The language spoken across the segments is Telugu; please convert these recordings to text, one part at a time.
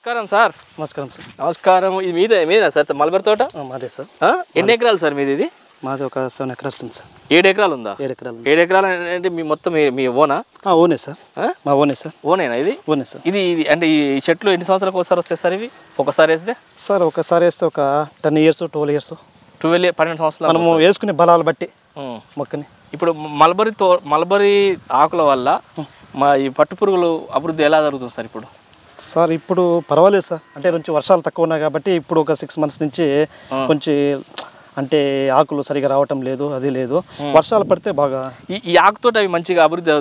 నమస్కారం సార్. నమస్కారం సార్. నమస్కారం. ఇది మీదేనా సార్ మల్బరీ తోట? మాదే సార్. ఎన్ని ఎకరాలు సార్ మీది? ఇది మాది ఒక 7 ఎకరాలు ఉంది సార్. 7 ఎకరాలు ఉందా? 7 ఎకరాలు. 7 ఎకరాలు అంటే మీ మొత్తం మీ ఓనా? ఓనే సార్. మా ఓనే సార్. ఓనేనా ఇది? ఓనే సార్. ఇది అంటే ఈ చెట్లు ఎన్ని సంవత్సరాలకు ఒకసారి వస్తాయి సార్ ఇవి? ఒకసారి వేస్తే సార్ ఒకసారి వేస్తే ఒక 10 years 12 years 12 సంవత్సరాలు మనము వేసుకునే బలాలు బట్టి మొక్కని. ఇప్పుడు మల్బరీ ఆకుల వల్ల మా ఈ పట్టు పురుగులు అభివృద్ధి ఎలా జరుగుతుంది సార్ ఇప్పుడు? సార్ ఇప్పుడు పర్వాలేదు సార్. అంటే కొంచెం వర్షాలు తక్కువ ఉన్నాయి కాబట్టి ఇప్పుడు ఒక 6 months నుంచి కొంచెం అంటే ఆకులు సరిగా రావటం లేదు, అది లేదు. వర్షాలు పడితే బాగా ఈ ఆకుతో అవి మంచిగా అభివృద్ధి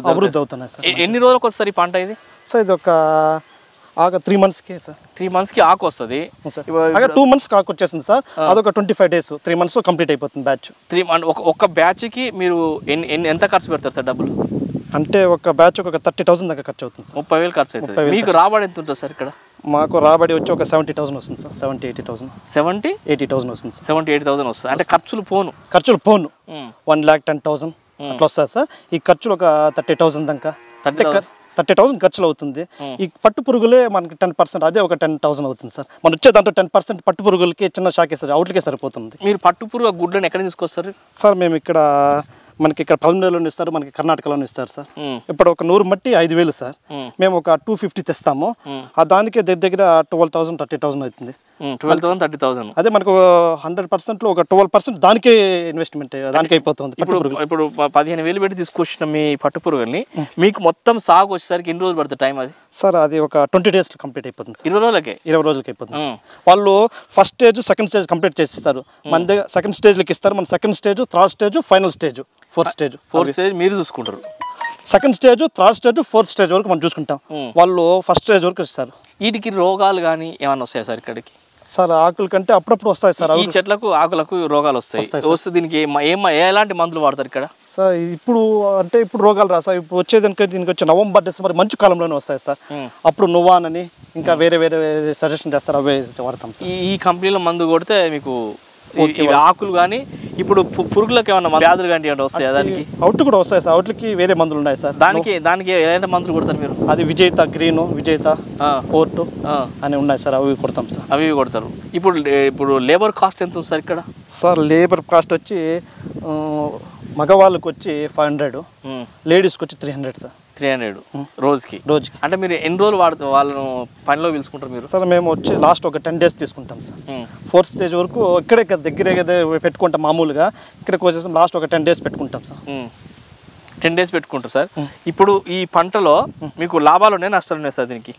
అవుతున్నాయి సార్. ఎన్ని రోజులకు వస్తుంది ఈ పంట ఇది? సార్ ఇది ఒక 3 monthsకి సార్. 3 monthsకి ఆకు వస్తుంది సార్. 2 monthsకి ఆకు వచ్చేసింది సార్. అదొక 25 days 3 months కంప్లీట్ అయిపోతుంది బ్యాచ్. ఒక బ్యాచ్కి మీరు ఎంత ఖర్చు పెడతారు సార్ డబ్బులు? అంటే ఒక బ్యాచ్ ఒక 30,000 దాకా ఖర్చు అవుతుంది సార్. 30,000 ఖర్చు అవుతుంది. మీకు రాబడి ఎంత ఉంటుంది సార్ ఇక్కడ? మాకు రాబడి వచ్చి ఒక 70,000 వస్తుంది సార్. 70-80,000. 70-80,000 వస్తుంది సార్. 70-80,000 వస్తుంది. అంటే ఖర్చులు పోను 1,10,000 అట్లా వస్తుంది సార్. ఈ ఖర్చులు ఒక 30,000 దాకా. 30,000 ఖర్చులు అవుతుంది. ఈ పట్టు పురుగులే మనకి 10%, అదే ఒక 10,000 అవుతుంది సార్. మనం వచ్చే దాంట్లో 10% పట్టు పురుగులకి చిన్న షాక్ వేస్తారు, అవుట్లకే సరిపోతుంది. మీరు పట్టు పురుగు గుడ్లను ఎక్కడ తీసుకొస్తారు సార్? మేము ఇక్కడ మనకి ఇక్కడ పల్మనేరులో ఇస్తారు, మనకి కర్ణాటకలో ఇస్తారు సార్. ఇప్పుడు ఒక 100 మట్టి 5,000 సార్. మేము ఒక 250 తెస్తాము. దానికి దగ్గర 12,000 30,000 అవుతుంది. 12,000 30,000. అదే మనకు 100%లో ఒక 12% దానికే ఇన్వెస్ట్మెంట్ దానికి అయిపోతుంది. ఇప్పుడు 15,000 పెట్టి తీసుకొచ్చిన మీ పట్టు పురుగుల్ని మీకు మొత్తం సాగు వచ్చేసరికి ఎన్ని రోజులు పడుతుంది టైం? అది సార్ అది ఒక 20 days కంప్లీట్ అయిపోతుంది. 20 రోజులకి అయిపోతుంది. వాళ్ళు first stage second stage complete చేసిస్తారు. మన దగ్గర సెకండ్ స్టేజ్లకి ఇస్తారు. మన second stage, third stage, final stage, fourth stage మీరు చూసుకుంటారు. Second stage, third stage, fourth stage వరకు మనం చూసుకుంటాం. వాళ్ళు ఫస్ట్ స్టేజ్ వరకు ఇస్తారు. వీటికి రోగాలు కానీ ఏమైనా వస్తాయి సార్ ఇక్కడికి? సార్ ఆకుల కంటే అప్పుడప్పుడు వస్తాయి సార్. ఈ చెట్లకు ఆకులకు రోగాలు వస్తాయి. వస్తే దీనికి ఎలాంటి మందులు వాడతారు ఇక్కడ? సార్ ఇప్పుడు అంటే ఇప్పుడు రోగాలు రా సార్. ఇప్పుడు వచ్చేదానికి దీనికి వచ్చి November December మంచు కాలంలోనే వస్తాయి సార్. అప్పుడు నువ్వాన్ అని ఇంకా వేరే సజెషన్ చేస్తారు, అవే వాడతాం సార్. ఈ కంపెనీలో మందు కొడితే మీకు ఆకులు కానీ ఇప్పుడు పురుగులకు ఏమన్నా వ్యాధులు కానీ ఏమైనా వస్తాయి? దానికి అవుట్ కూడా వస్తాయి సార్. అవుట్లకి వేరే మందులు ఉన్నాయి సార్. దానికి ఎలాంటి మందులు కొడతారు మీరు? అది విజేత గ్రీన్, విజేత పోర్టు అని ఉన్నాయి సార్. అవి కొడతాం సార్. అవి కొడతారు. ఇప్పుడు లేబర్ కాస్ట్ ఎంత ఉంది సార్ ఇక్కడ? సార్ లేబర్ కాస్ట్ వచ్చి మగవాళ్ళకి వచ్చి 500, లేడీస్కి వచ్చి 300 సార్. 300 రోజుకి. అంటే మీరు ఎన్ని రోజులు వాళ్ళను పనిలో పిలుచుకుంటారు మీరు? సార్ మేము వచ్చి లాస్ట్ ఒక 10 days తీసుకుంటాం సార్. ఫోర్త్ స్టేజ్ వరకు ఇక్కడే దగ్గర పెట్టుకుంటాం. మామూలుగా ఇక్కడికి వచ్చేసి లాస్ట్ ఒక 10 days పెట్టుకుంటాం సార్. 10 days పెట్టుకుంటారు సార్. ఇప్పుడు ఈ పంటలో మీకు లాభాలు ఉన్నాయి, నష్టాలు ఉన్నాయి సార్ దీనికి?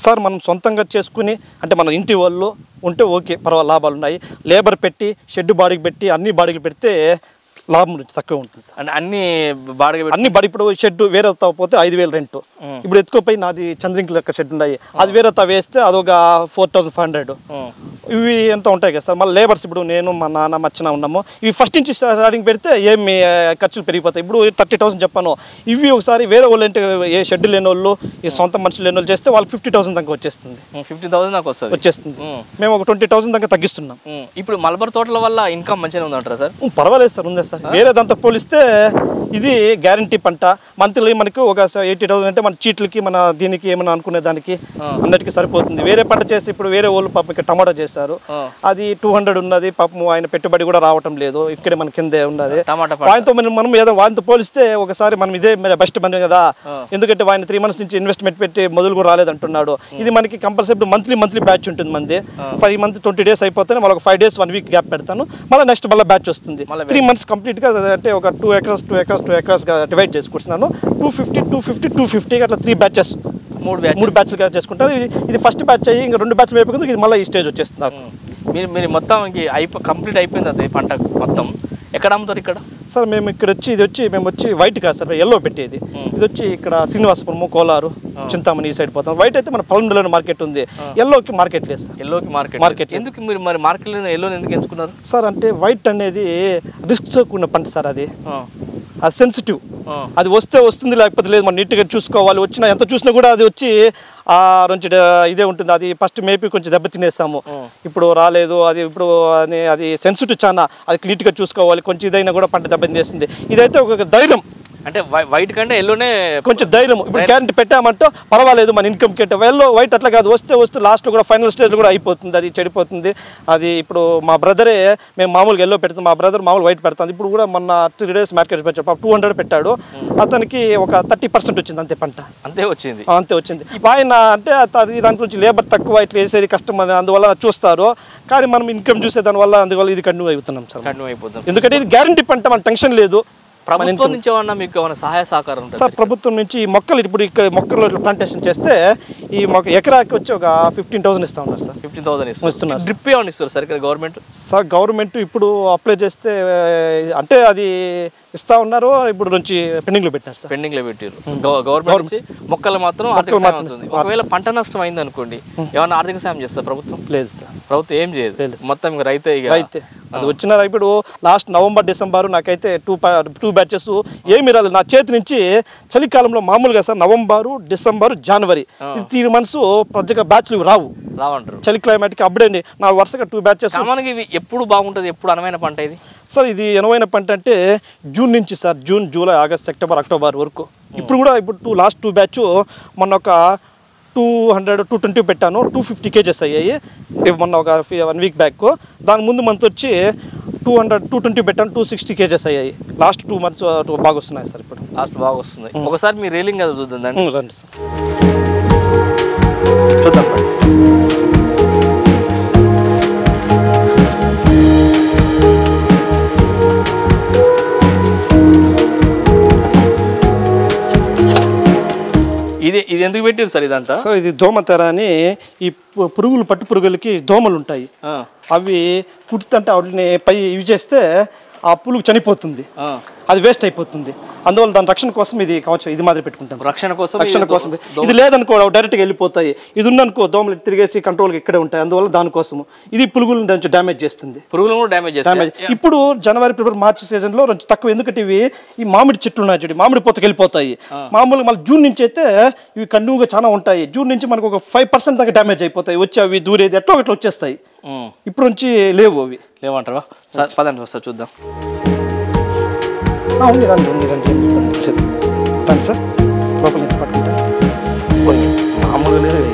సార్ మనం సొంతంగా చేసుకుని అంటే మన ఇంటి వాళ్ళు ఉంటే ఓకే, పర్వాలేదు, లాభాలు ఉన్నాయి. లేబర్ పెట్టి షెడ్ బాడీకి పెట్టి అన్ని బాడీలు పెడితే లాభం తక్కువ ఉంటుంది సార్. అంటే అన్ని బాడీ ఇప్పుడు షెడ్ వేరే పోతే 5,000 రెంట్. ఇప్పుడు ఎత్తుకోపోయి నాది చంద్రింకి లెక్క షెడ్ ఉన్నాయి, అది వేరే వేస్తే అదొక 4,500. ఇవి ఎంత ఉంటాయి కదా సార్. మళ్ళీ లేబర్స్ ఇప్పుడు నేను మా నాన్న మచ్చిన ఉన్నాము. ఇవి ఫస్ట్ నుంచి స్టార్టింగ్ పెడితే ఏమి ఖర్చులు పెరిగిపోతాయి. ఇప్పుడు 30,000 చెప్పాను. ఇవి ఒకసారి వేరే వాళ్ళు అంటే ఏ షెడ్ లేని వాళ్ళు, ఈ సొంత మనుషులు లేని వాళ్ళు చేస్తే వాళ్ళకి 50,000 దాకా వచ్చేస్తుంది. 50,000 దాకా వచ్చేస్తుంది. మేము ఒక 20,000 దాకా తగ్గిస్తున్నాం. ఇప్పుడు మల్బరీ తోటల వల్ల ఇన్కమ్ మంచిగా ఉందంటారా సార్? పర్వాలేదు సార్, ఉంది సార్. వేరే దాంతో పోలిస్తే ఇది గ్యారంటీ పంట. మంత్లీ మనకు ఒక 80,000 అంటే మన చీట్లకి మన దీనికి ఏమైనా అనుకునే దానికి అన్నిటికీ సరిపోతుంది. వేరే పంట చేస్తే ఇప్పుడు వేరే వాళ్ళు పాపం ఇక్కడ టమాటా చేశారు, అది 200 ఉన్నది. పాపం ఆయన పెట్టుబడి కూడా రావటం లేదు, ఇక్కడే మన కిందే ఉన్నది. వాటితో మనం ఏదో వాటితో పోలిస్తే ఒకసారి మనం ఇదే బెస్ట్ పని కదా. ఎందుకంటే ఆయన 3 months నుంచి ఇన్వెస్ట్మెంట్ పెట్టి మొదలు కూడా రాలేదంటున్నాడు. ఇది మనకి కంపల్సరీ మంత్లీ బ్యాచ్ ఉంటుంది. మంది 5 months 20 days అయిపోతే మళ్ళీ ఒక 5 days 1 week గ్యాప్ పెడతాను. మళ్ళీ నెక్స్ట్ మళ్ళీ బ్యాచ్ వస్తుంది. 3 months కంప్లీట్గా అంటే ఒక 2 acres డివైడ్ చేసుకుంటున్నాను. 250 అట్లా 3 batches 3 batches చేసుకుంటారు. ఇది ఫస్ట్ బ్యాచ్ అయ్యి ఇంకా 2 batches అయిపోతుంది. ఇది మళ్ళీ ఈ స్టేజ్ వచ్చేస్తుంది నాకు. మీరు మొత్తం కంప్లీట్ అయిపోయింది అది పంట మొత్తం. ఎక్కడ అమ్ముతారు ఇక్కడ? సార్ మేము ఇక్కడ వచ్చి మేము వైట్ కాదు సార్, ఎల్లో పెట్టేది. ఇది వచ్చి ఇక్కడ శ్రీనివాసపురము, కోలారు, చింతామణి ఈ సైడ్ పోతాం. వైట్ అయితే మన పొలంలోనే మార్కెట్ ఉంది. ఎల్లోకి మార్కెట్ లేదు సార్. ఎల్లోకి మార్కెట్ ఎందుకు మీరు మరి మార్కెట్లో ఎల్లోని ఎందుకు ఎంచుకున్నారు సార్? అంటే వైట్ అనేది రిస్క్ కూడిన పంట సార్. అది సెన్సిటివ్. అది వస్తుంది లేకపోతే లేదు. మనం నీట్గా చూసుకోవాలి. వచ్చినా ఎంత చూసినా కూడా అది వచ్చి కొంచెం ఇదే ఉంటుంది. అది ఫస్ట్ మేపి కొంచెం దెబ్బ తినేస్తాము. ఇప్పుడు రాలేదు అది ఇప్పుడు అది సెన్సిటివ్ చాలా. అది నీట్గా చూసుకోవాలి. కొంచెం ఇదైనా కూడా పంట దెబ్బ తినేస్తుంది. ఇదైతే ఒక ధైర్యం అంటే వైట్ కంటే ఎల్లోనే కొంచెం ధైర్యం. ఇప్పుడు గ్యారెంటీ పెట్టామంటే పర్వాలేదు మన ఇన్కమ్ కెట్. ఎల్లో వైట్ అట్లా కాదు, వస్తే లాస్ట్ కూడా ఫైనల్ స్టేజ్ కూడా అయిపోతుంది, అది చెడిపోతుంది. అది ఇప్పుడు మా బ్రదరే, మేము మామూలుగా ఎల్లో పెడతాం, మా బ్రదర్ మామూలు వైట్ పెడతాం. ఇప్పుడు కూడా మొన్న 3 days మార్కెట్ పెట్టాడు, 200 పెట్టాడు, అతనికి ఒక 30% వచ్చింది అంతే పంట. అంతే వచ్చింది. ఆయన అంటే దాని గురించి లేబర్ తక్కువ, ఇట్లా వేసేది కష్టం అని అందువల్ల చూస్తారు. కానీ మనం ఇన్కమ్ చూసే దానివల్ల అందువల్ల ఇది కంటిన్యూ అవుతున్నాం సార్. ఎందుకంటే ఇది గ్యారెంటీ పంట, మన టెన్షన్ లేదు. ప్రభుత్వం నుంచి ఏమన్నా మీకు ఏమైనా సహాయ సహకారం ఉంటుంది సార్? ప్రభుత్వం నుంచి మొక్కలు, ఇప్పుడు ఇక్కడ మొక్కలు ప్లాంటేషన్ చేస్తే ఈ మొక్క ఎకరాకి వచ్చి ఒక 15,000 ఇస్తా ఉన్నారు సార్. 15,000 ఇస్తున్నారు. డ్రిప్ ఏమన్నా ఇస్తారు సార్ ఇక్కడ గవర్నమెంట్? సార్ గవర్నమెంట్ ఇప్పుడు అప్లై చేస్తే అంటే అది ఇస్తా ఉన్నారు, ఇప్పుడు నుంచి పెండింగ్లో పెట్టారు సార్. పెండింగ్లో పెట్టారు గవర్నమెంట్ నుంచి. మొక్కలు మాత్రం ఒకవేళ పంట నష్టం అయింది అనుకోండి, ఏమన్నా ఆర్థిక సాయం చేస్తారు ప్రభుత్వం? లేదు సార్, ప్రభుత్వం ఏం చేయదు, మొత్తం రైతే. అది వచ్చిన ఇప్పుడు లాస్ట్ నవంబర్ డిసెంబర్ నాకైతే 2 batches ఏమి రాలేదు నా చేతి నుంచి. చలికాలంలో మామూలుగా సార్ నవంబరు, డిసెంబరు, జనవరి 3 months ప్రత్యేక బ్యాచ్లు రావంటారు. చలి క్లైమేట్కి అప్పుడే నా వరుసగా 2 batches. మనకి ఎప్పుడు బాగుంటుంది, ఎప్పుడు అనువైన పంట ఇది సార్? ఇది అనువైన పంట అంటే జూన్ నుంచి sir, June, July, August, September, October వరకు. ఇప్పుడు కూడా ఇప్పుడు లాస్ట్ 2 batch మొన్న ఒక 220 పెట్టాను, 250 kgs అయ్యాయి మొన్న ఒక 1 week బ్యాక్. దాని ముందు మంత్ వచ్చి 220 పెట్టాను, 260 kgs అయ్యాయి. లాస్ట్ 2 months బాగా వస్తున్నాయి సార్. ఇప్పుడు లాస్ట్ బాగా వస్తుంది. ఒకసారి మీ రీలింగ్ అది చూద్దాం, రండి సార్ చూద్దాం. ఇది ఎందుకు పెట్టారు సార్ ఇదంతా? సార్ ఇది దోమతెర అని, ఈ పురుగులు, పట్టు పురుగులకి దోమలు ఉంటాయి, అవి కుడుతుంటే వాటిని పై ఇవి చేస్తే ఆ పులుగు చనిపోతుంది, అది వేస్ట్ అయిపోతుంది. అందువల్ల దాని రక్షణ కోసం ఇది కవచం ఇది మాదిరి పెట్టుకుంటాం. రక్షణ కోసం. ఇది లేదనుకో డైరెక్ట్గా వెళ్ళిపోతాయి, ఇది ఉందనుకో దోమలు తిరిగేసి కంట్రోల్గా ఇక్కడే ఉంటాయి. అందువల్ల దానికోసము ఇది పురుగులను కొంచెం డ్యామేజ్ చేస్తుంది. ఇప్పుడు జనవరి, ఫిబ్రవరి, మార్చి సీజన్లో కొంచెం తక్కువ. ఎందుకంటే ఇవి ఈ మామిడి చెట్లు ఉన్నాయి చూడండి, మామిడి పూతకి వెళ్ళిపోతాయి. మామూలుగా మళ్ళీ జూన్ నుంచి అయితే ఇవి కంటిన్యూగా చాలా ఉంటాయి. జూన్ నుంచి మనకు ఒక 5% దాకా డ్యామేజ్ అయిపోతాయి, వచ్చి అవి దూరేది ఎట్లా ఒకటి వచ్చేస్తాయి. ఇప్పుడు నుంచి లేవు, అవి లేవంటారా? పదండి వస్తా చూద్దాం. రండి సార్, లోపల పట్టుకుంటా. మామూలుగా లేదు.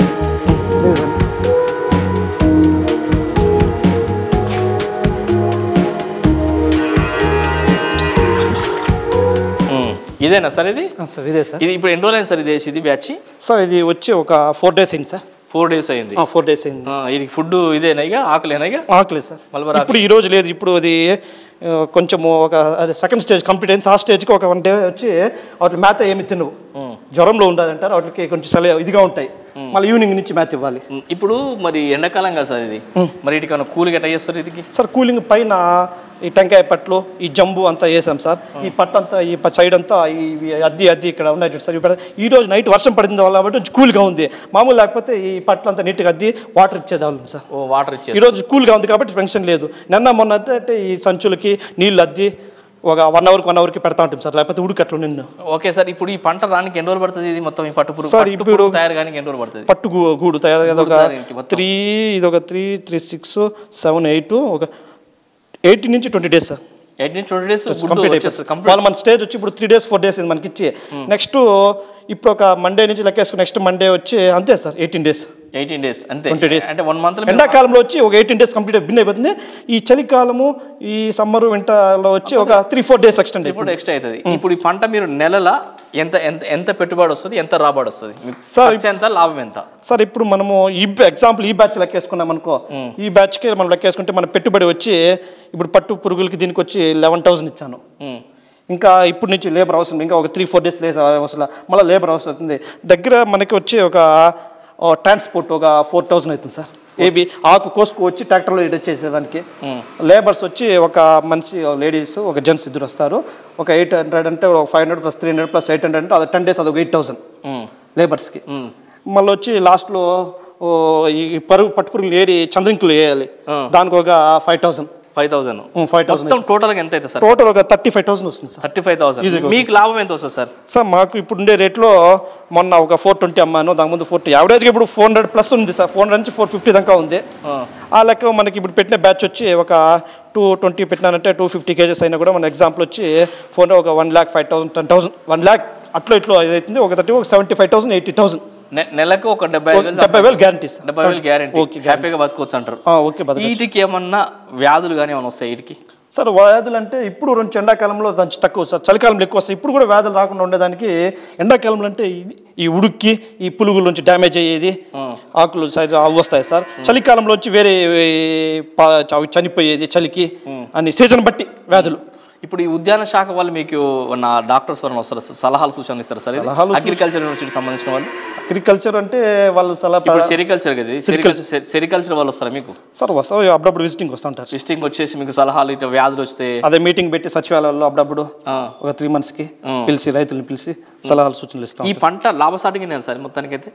ఇదేనా సార్? ఇది సార్ ఇదే సార్. ఇది ఇప్పుడు ఎన్ని రోజులు అయింది సార్ ఇది బ్యాచ్? సార్ ఇది వచ్చి ఒక 4 days అయింది సార్. 4 days అయింది. 4 days అయింది. ఇది ఫుడ్ ఇదేనా? ఇక ఆకులేనా? ఇక ఆకులేదు సార్. ఇప్పుడు ఈ రోజు లేదు, ఇప్పుడు అది కొంచెము ఒక సెకండ్ స్టేజ్ కంప్లీట్ అయింది. థర్డ్ స్టేజ్కి ఒక 1 day వచ్చి వాటి మేత ఏమి తినవు, జ్వరంలో ఉండాలంటారు, వాటికి కొంచెం ఇదిగా ఉంటాయి. మళ్ళీ ఈవినింగ్ నుంచి మేత ఇవ్వాలి. ఇప్పుడు మరి ఎండాకాలం కదా సార్ ఇది, మరి వీటికి కూలింగ్ ఎట్లా చేస్తారు? ఇది సార్ కూలింగ్ పైన ఈ టెంకాయ పట్లు, ఈ జంబు అంతా వేసాం సార్. ఈ పట్టు అంతా, ఈ సైడ్ అంతా ఈ అద్ది ఇక్కడ ఉన్నాయి చూడు సార్. ఇప్పుడు ఈ రోజు నైట్ వర్షం పడింది వల్ల కాబట్టి కూల్గా ఉంది. మామూలు లేకపోతే ఈ పట్లు అంతా నీట్గా అద్ది వాటర్ ఇచ్చేదాళ్ళం సార్. వాటర్ ఇచ్చే. ఈ రోజు కూల్గా ఉంది కాబట్టి టెన్షన్ లేదు. మొన్న అంటే ఈ సంచులకి నీళ్ళు అద్ది ఒక 1 hourకి పెడతా ఉంటాం సార్, లేకపోతే ఉడికట్లు నిన్ను. ఓకే సార్, ఇప్పుడు ఈ పంట రానికి ఎన్ని రోజులు పడుతుంది? ఇది మొత్తం ఈ పట్టు పురుగు సార్ ఇప్పుడు తయారు కానీ ఎన్ని రోజులు పడుతుంది? పట్టు గూడు తయారు ఒక 3, ఇది ఒక 3, 6, 7, 8, ఒక 18 నుంచి 20 days సార్. 18 నుంచి 20 days కంప్లీట్ అయిపోతుంది. వాళ్ళు మన స్టేజ్ వచ్చి ఇప్పుడు 3 days 4 days మనకి ఇచ్చి నెక్స్ట్ ఇప్పుడు ఒక మండే నుంచి లెక్కేసుకుని నెక్స్ట్ మండే వచ్చి అంతే సార్ 18 days. 18 days అంతే. 20 days అంటే 1 month. ఎండాకాలంలో వచ్చి ఒక 18 days కంప్లీట్ బిన్ అయిపోతుంది. ఈ చలికాలము, ఈ సమ్మర్, వింటర్లో వచ్చి ఒక 3-4 days ఎక్స్టెండ్ అవుతుంది. ఇప్పుడు ఈ పంట మీరు నెలల ఎంత పెట్టుబడి వస్తుంది, ఎంత రాబడి వస్తుంది సార్? ఎంత లాభం ఎంత సార్? ఇప్పుడు మనము ఎగ్జాంపుల్ ఈ బ్యాచ్ లెక్కేసుకున్నాం అనుకో, ఈ బ్యాచ్కి మనం లెక్కేసుకుంటే మన పెట్టుబడి వచ్చి ఇప్పుడు పట్టు పురుగులకి దీనికి వచ్చి 11,000 ఇచ్చాను. ఇంకా ఇప్పుడు నుంచి లేబర్ అవసరం, ఇంకా ఒక 3-4 days అవసరం, మళ్ళీ లేబర్ అవసరం అవుతుంది. దగ్గర మనకి వచ్చి ఒక ట్రాన్స్పోర్ట్ ఒక 4,000 అవుతుంది సార్. ఏబి ఆకు కోసుకు వచ్చి ట్రాక్టర్లో చేసేదానికి లేబర్స్ వచ్చి ఒక మనిషి, లేడీస్, ఒక జెంట్స్ ఇద్దరు వస్తారు. ఒక 800 అంటే 500 + 300 + 800 అంటే అది 10 days, అది ఒక 8,000 లేబర్స్కి. మళ్ళీ వచ్చి లాస్ట్లో ఈ పట్టు పురుగులు ఏరి చంద్రింకులు వేయాలి, దానికి ఒక 5,000 5,000 5,000 మొత్తం టోటల్గా ఎంత అవుతుంది సార్? టోటల్ ఒక 35,000 వస్తుంది సార్. 35,000. మీకు లాభం ఎంత వస్తుంది సార్? సార్ మాకు ఇప్పుడు ఉండే రేట్లో మొన్న ఒక 420 అమ్మాను, దాని ముందు 40, యావరేజ్గా ఇప్పుడు 400 ప్లస్ ఉంది సార్. 400 నుంచి 450 దాకా ఉంది. ఆ లెక్క మనకి ఇప్పుడు పెట్టిన బ్యాచ్ వచ్చి ఒక 220 పెట్టినానంటే 250 కేజెస్ అయినా కూడా మన ఎగ్జాంపుల్ వచ్చి ఫోన్ ఒక 1,05,000 10,000 1 lakh అట్లా ఇట్లా అవుతుంది. ఒక 75,000 80,000 నెలకు ఒక 70,000 గ్యారంటీ. 70,000 గ్యారంటీ. హ్యాపీగా బతుకోవచ్చు అంటారు. ఓకే. వీటికి ఏమన్నా వ్యాధులు కానీ ఏమైనా వస్తాయి వీటికి? సార్ వ్యాధులు అంటే ఇప్పుడు ఎండాకాలంలో కొంచెం తక్కువ సార్, చలికాలంలో ఎక్కువ వస్తాయి. ఇప్పుడు కూడా వ్యాధులు రాకుండా ఉండేదానికి ఎండాకాలంలో అంటే ఈ ఉడుక్కి ఈ పురుగుల నుంచి డ్యామేజ్ అయ్యేది, ఆకులు అవి వస్తాయి సార్. చలికాలంలో వచ్చి వేరే అవి చనిపోయేది చలికి అని సీజన్ బట్టి వ్యాధులు. ఇప్పుడు ఈ ఉద్యాన శాఖ వాళ్ళు మీకు నా డాక్టర్స్ వల్ల వస్తారు, సలహాలు సూచనలు ఇస్తారు సార్? అగ్రికల్చర్ యూనివర్సిటీ సంబంధించిన వాళ్ళు? అగ్రికల్చర్ అంటే వాళ్ళు సెరికల్చర్ కదా, సెరికల్చర్ వాళ్ళు వస్తారా మీకు? సార్ వస్తాం, అప్పుడప్పుడు విజిటింగ్ వస్తూ ఉంటారు. విజిటింగ్ వచ్చేసి మీకు సలహాలు ఇట్లా వ్యాధులు వస్తే అదే మీటింగ్ పెట్టి సచివాలయాల్లో అప్పుడప్పుడు ఒక 3 monthsకి పిలిచి రైతులను పిలిచి సలహాలు సూచనలు ఇస్తాం. ఈ పంట లాభసాటిగా సార్ మొత్తానికైతే?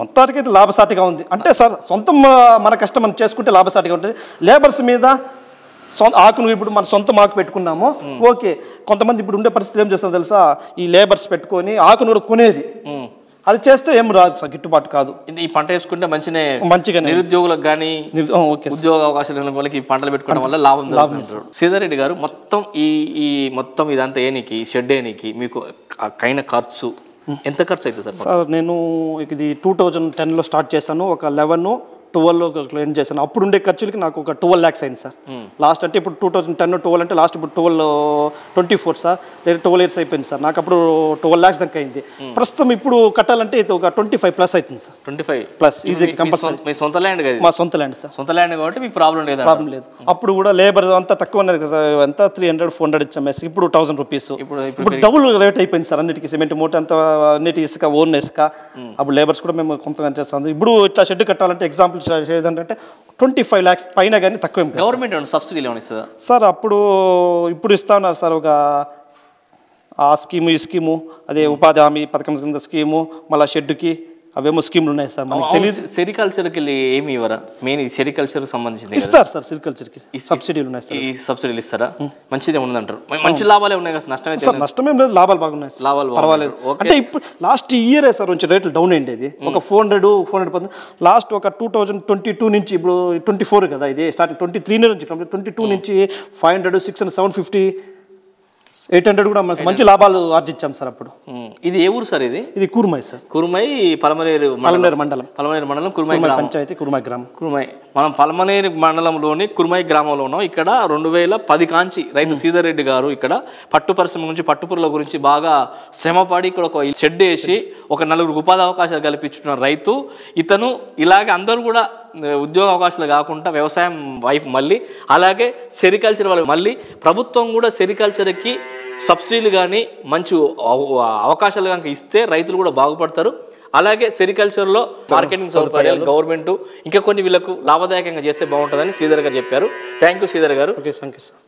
మొత్తానికైతే లాభసాటిగా ఉంది. అంటే సార్ సొంతం మన కష్టం మనం చేసుకుంటే లాభసాటిగా ఉంటుంది. లేబర్స్ మీద ఆకును ఇప్పుడు మన సొంత ఆకు పెట్టుకున్నాము, ఓకే. కొంతమంది ఇప్పుడు ఉండే పరిస్థితి ఏం చేస్తారో తెలుసా, ఈ లేబర్స్ పెట్టుకొని ఆకును కూడా కొనేది, అది చేస్తే ఏం రాదు సార్, గిట్టుబాటు కాదు. ఈ పంట వేసుకుంటే మంచిగా నిరుద్యోగులకు కానీ ఉద్యోగ అవకాశాలు వాళ్ళకి పంటలు పెట్టుకోవడం వల్ల లాభం. శ్రీధర్ రెడ్డి గారు, మొత్తం మొత్తం ఇదంతా ఏనికి షెడ్ ఏనికి మీకు కైన ఖర్చు ఎంత ఖర్చు అవుతుంది సార్? సార్ నేను ఇది 2010లో స్టార్ట్ చేశాను, ఒక 11-12 క్లెయిమ్ చేశాను. అప్పుడు ఉండే ఖర్చులకి నాకు ఒక 12 lakhs అయింది సార్. లాస్ట్ అంటే ఇప్పుడు 2010-12 అంటే లాస్ట్ ఇప్పుడు 24 సార్, 12 years అయిపోయింది సార్. నాకు అప్పుడు 12 lakhs దాకా అయింది. ప్రస్తుతం ఇప్పుడు కట్టాలంటే ఇది ఒక 25 plus అవుతుంది సార్. 25 plus easy compulsory. మీ సొంత ల్యాండ్ కదా? మా సొంత ల్యాండ్ సార్. సొంత ల్యాండ్ కాబట్టి మీకు ప్రాబ్లం లేదు. అప్పుడు కూడా లేబర్ అంతా తక్కువ ఉన్నది కదా, అంతా 300-400 ఇచ్చాం. ఇప్పుడు 1000 రూపీస్. ఇప్పుడు డబుల్ రేట్ అయిపోయింది సార్ అన్నిటికీ. సిమెంట్ మూట అంతా, అన్నిటి ఇసుక, ఓన్ ఇసుక. అప్పుడు లేబర్స్ కూడా మేము కొంతగా చేస్తాం. ఇప్పుడు ఇట్లా షెడ్ కట్టాలంటే ఎగ్జాంపుల్ ఏంటంటే 25 lakhs పైన కానీ తక్కువ. గవర్నమెంట్ సబ్సిడీ ఇస్తుందా సార్? ఇప్పుడు ఇస్తా ఉన్నారు సార్, ఒక ఆ స్కీము ఈ స్కీము, అదే ఉపాధి హామీ పథకం కింద స్కీము, మళ్ళీ షెడ్కి అవేమో స్కీములు ఉన్నాయి సార్. మనకు తెలియదు. సెరికల్చర్కి వెళ్ళి ఏమి ఇవ్వరా? మెయిన్ సెరికల్చర్ సంబంధించింది ఇస్తారు సార్. సెరికల్చర్కి సబ్సిడీలు ఉన్నాయి సార్. ఈ సబ్సిడీలు ఇస్తారా? మంచిదే ఉందంటారు. మంచి లాభాలే ఉన్నాయి కదా, నష్టమే సార్? నష్టమేం లేదు, లాభాలు బాగున్నాయి. లాభాలు పర్వాలేదు. అంటే ఇప్పుడు లాస్ట్ ఇయరే సార్ కొంచెం రేట్లు డౌన్ అయ్యేది. ఒక 400 లాస్ట్ ఒక 2022 నుంచి ఇప్పుడు 24 కదా, ఇది స్టార్టింగ్ 23 నుంచి 22 నుంచి 500, 600, 750, 800 కూడా మంచి లాభాలు ఆర్జించాం సార్ అప్పుడు. ఇది ఏ ఊరు సార్? ఇది కురుమై సార్. కురుమై పలమనేరు మండలం కురుమై పంచాయతీ, కురుమై గ్రామం. మనం పలమనేరు మండలంలోని కురుమై గ్రామంలో ఉన్నాం. ఇక్కడ 2010 కాంచి రైతు శ్రీధర్ రెడ్డి గారు ఇక్కడ పట్టు పరిశ్రమ గురించి, పట్టుపురుల గురించి బాగా శ్రమపడి ఇక్కడ ఒక షెడ్ వేసి ఒక 4 ఉపాధి అవకాశాలు కల్పించుకున్న రైతు ఇతను. ఇలాగే అందరూ కూడా ఉద్యోగ అవకాశాలు కాకుండా వ్యవసాయం వైపు మళ్ళీ, అలాగే సెరికల్చర్ వాళ్ళు మళ్ళీ, ప్రభుత్వం కూడా సెరికల్చర్కి సబ్సిడీలు కానీ మంచి అవకాశాలు కనుక ఇస్తే రైతులు కూడా బాగుపడతారు. అలాగే సెరికల్చర్లో మార్కెటింగ్ సౌకర్యాలు గవర్నమెంట్ ఇంకా కొన్ని వీళ్ళకు లాభదాయకంగా చేస్తే బాగుంటుందని శ్రీధర్ గారు చెప్పారు. థ్యాంక్ యూ శ్రీధర్ గారు. Okay, thank you sir.